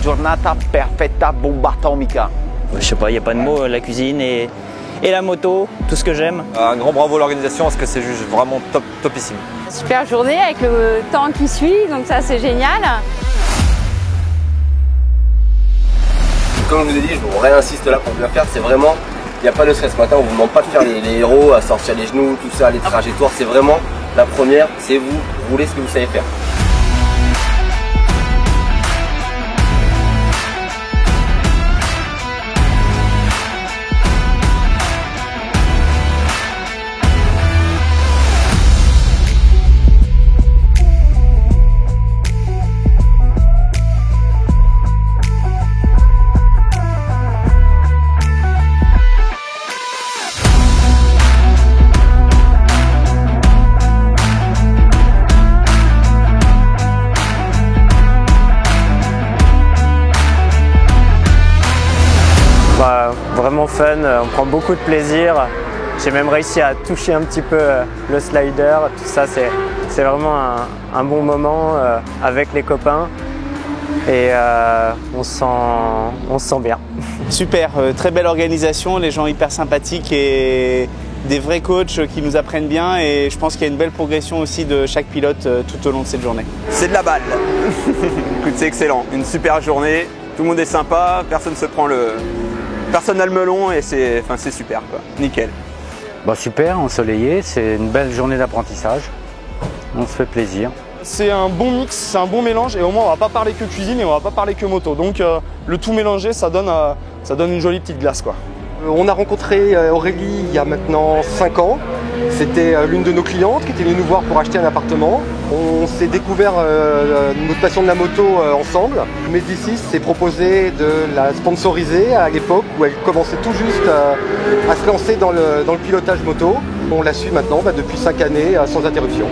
giornata perfetta bomba atomica. Je sais pas, il n'y a pas de mots, la cuisine et la moto, tout ce que j'aime. Un grand bravo à l'organisation parce que c'est juste vraiment topissime. Super journée avec le temps qui suit, donc ça c'est génial. Comme je vous ai dit, je vous réinsiste là pour bien faire, c'est vraiment, il n'y a pas de stress. Maintenant, on ne vous demande pas de faire les héros, à sortir les genoux, tout ça, les trajectoires, c'est vraiment la première, c'est vous roulez ce que vous savez faire. Vraiment fun, on prend beaucoup de plaisir. J'ai même réussi à toucher un petit peu le slider, tout ça c'est vraiment un bon moment avec les copains et on se sent bien. Super, très belle organisation, les gens hyper sympathiques et des vrais coachs qui nous apprennent bien et je pense qu'il y a une belle progression aussi de chaque pilote tout au long de cette journée. C'est de la balle. Écoute, c'est excellent, une super journée, tout le monde est sympa, personne n'a le melon et c'est super quoi, nickel. Super, ensoleillé, c'est une belle journée d'apprentissage, on se fait plaisir. C'est un bon mix, c'est un bon mélange et au moins on va pas parler que cuisine et on va pas parler que moto. Donc le tout mélangé ça donne une jolie petite glace quoi. On a rencontré Aurélie il y a maintenant 5 ans. C'était l'une de nos clientes qui était venue nous voir pour acheter un appartement. On s'est découvert notre passion de la moto ensemble. Médicis s'est proposé de la sponsoriser à l'époque où elle commençait tout juste à se lancer dans le pilotage moto. On la suit maintenant depuis 5 années sans interruption.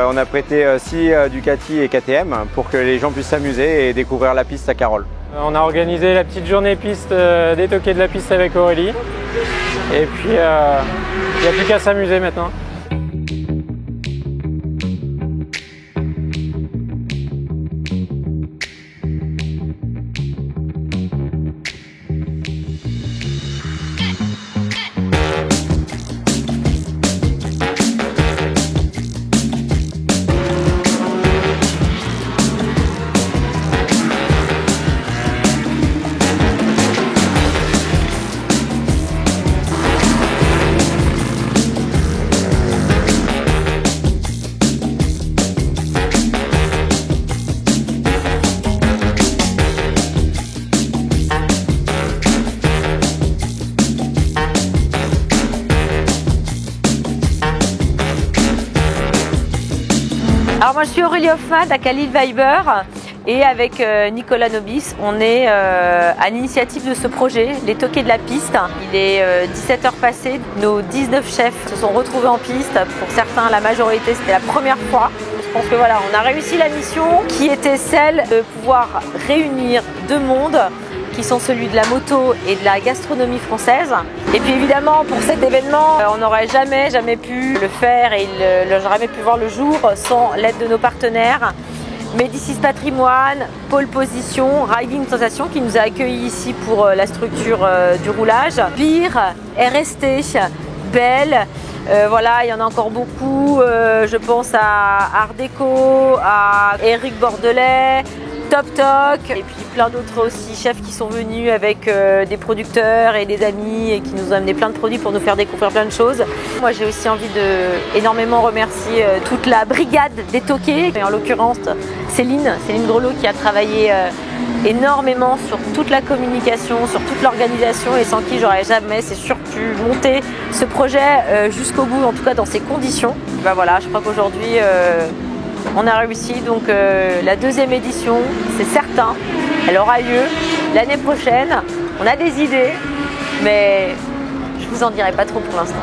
On a prêté 6 Ducati et KTM pour que les gens puissent s'amuser et découvrir la piste à Carole. On a organisé la petite journée piste des toquets de la piste avec Aurélie. Et puis, il n'y a plus qu'à s'amuser maintenant. Alors moi je suis Aurélie Hoffman à Khalil Viber et avec Nicolas Nobis, on est à l'initiative de ce projet, les toquets de la piste. Il est 17h passées, nos 19 chefs se sont retrouvés en piste. Pour certains, la majorité, c'était la première fois. Je pense que voilà, on a réussi la mission qui était celle de pouvoir réunir deux mondes qui sont celui de la moto et de la gastronomie française. Et puis évidemment, pour cet événement, on n'aurait jamais pu le faire et il n'aurait jamais pu voir le jour sans l'aide de nos partenaires. Médicis Patrimoine, Pole Position, Riding Sensation qui nous a accueillis ici pour la structure du roulage. Pire, RST, Belle, voilà, il y en a encore beaucoup. Je pense à Art Déco, à Eric Bordelais, Top Talk et puis plein d'autres aussi chefs qui sont venus avec des producteurs et des amis et qui nous ont amené plein de produits pour nous faire découvrir plein de choses. Moi j'ai aussi envie de énormément remercier toute la brigade des toquets et en l'occurrence Céline Grelot qui a travaillé énormément sur toute la communication, sur toute l'organisation et sans qui j'aurais jamais, c'est sûr, pu monter ce projet jusqu'au bout, en tout cas dans ces conditions. Ben voilà, je crois qu'aujourd'hui on a réussi, donc la deuxième édition, c'est certain, elle aura lieu l'année prochaine. On a des idées, mais je vous en dirai pas trop pour l'instant.